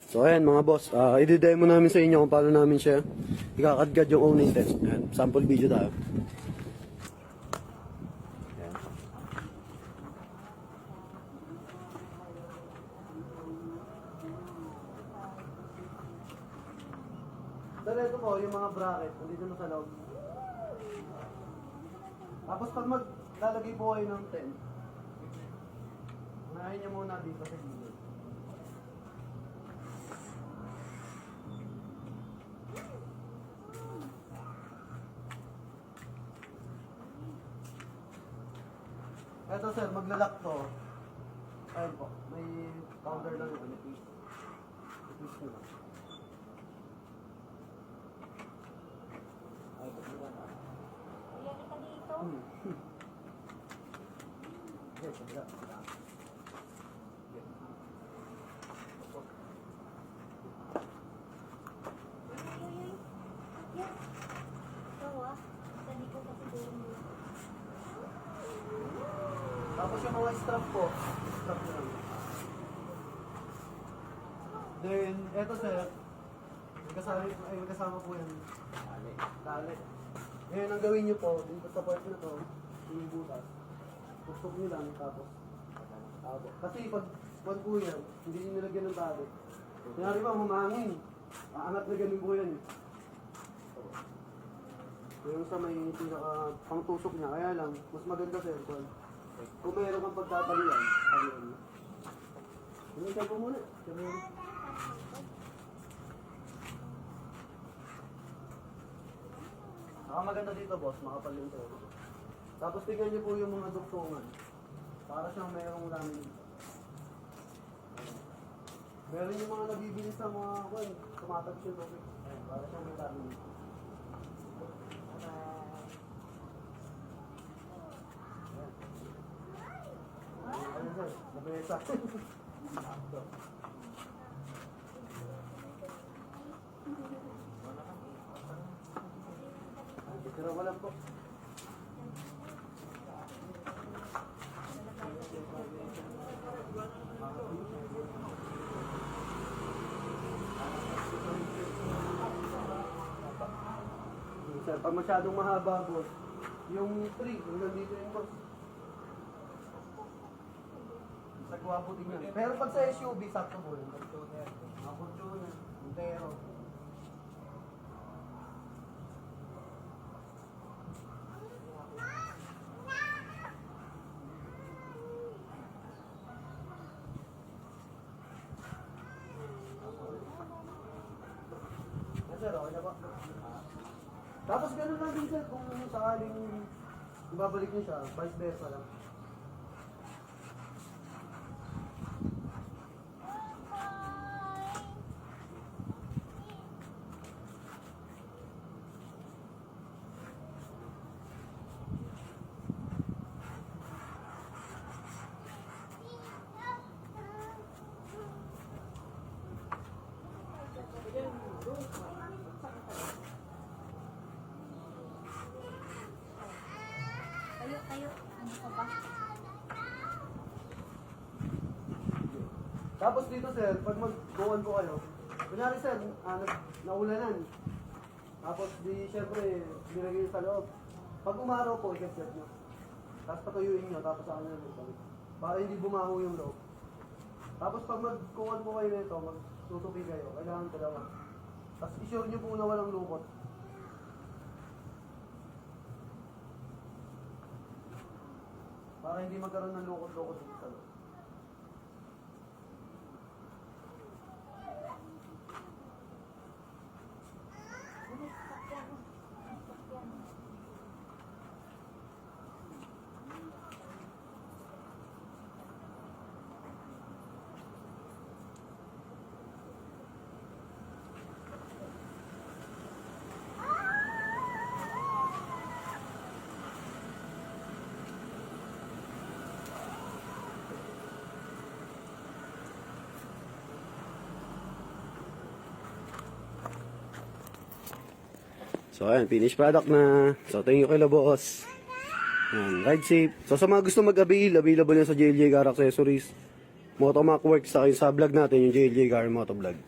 So ayan mga boss, i-demo namin sa inyo kung paano namin siya ikakadkad yung owning test. Ayan, sample video tayo. Ayan. So ito po, yung mga bracket, nandito na sa loob. Tapos pag maglalagay po kayo ng 10, unahin niyo muna dito sa gilid. Eto sir, maglalak to. Ayun po, may counter lang yun. I-twist nyo lang. Ay, ito nila na. Ayan ka dito. Okay, sabila. Yan. Ikaw ah. Sali ko kasi doon dito. Tapos yung mga strap po, strap nyo lang. Then, eto sir, may kasama po yan. Tali. Ngayon, ang gawin nyo po, dito sa part na to, yung butas, tuktok nyo lang, tapos, kasi pag po yan, hindi nyo nilagyan ng tali. Kunyari ba, humangin, aangat na ganun po yan. Yung sa may pinaka pangtusok niya, kaya lang, mas maganda sir, kung mayroon kang pagtatalian, ayun. Hinintay po muna. Saka maganda dito boss, makapal yung sir. Tapos tingnan niyo po yung mga duktungan. Para siyang mayroong lamin dito. Meron yung mga nabibili sa mga tumatag siya tubig. Para siyang may lamin dito. Ano sir? Mabesa. Pero wala po. Sir, pag masyadong mahaba boss, yung tree, yung nandito yung boss. Sagwa po din yan. Pero pag sa SUV, sakto po yun. Fortuner, Montero. Yes sir, okay na ba? Tapos ganun lang din sir, kung sakaling ibabalik niyo siya, vice versa lang. Tayo. Ano ka ba? Tapos dito sir, pag mag-go-on po kayo, kunyari sir, naulanan. Tapos di syempre, nilagay nyo sa loob. Pag umaraw po, i-set nyo. Tapos patuyuin nyo, tapos saan nyo nyo. Para hindi bumaho yung loob. Tapos pag mag-go-on po kayo nito, magtutupi kayo, kailangan dalawa. Tapos i-sure nyo po na walang lukot. Para hindi magkaroon ng lukot-lukot dito sa loob. So ayan, finished product na. So thank you kay boss. Ayan, ride safe. So sa mga gusto mag-avail, available yan sa JLJ Car Accessories, Motomac Works, sa vlog natin yung JLJ Car Motovlog.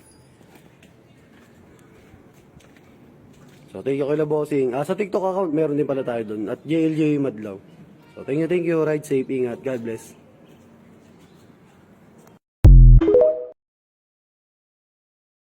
So, thank you kay Bossing. Sa TikTok account, meron din pala tayo doon. At JLJ Madlaw. So, thank you. Ride safe, ingat. God bless.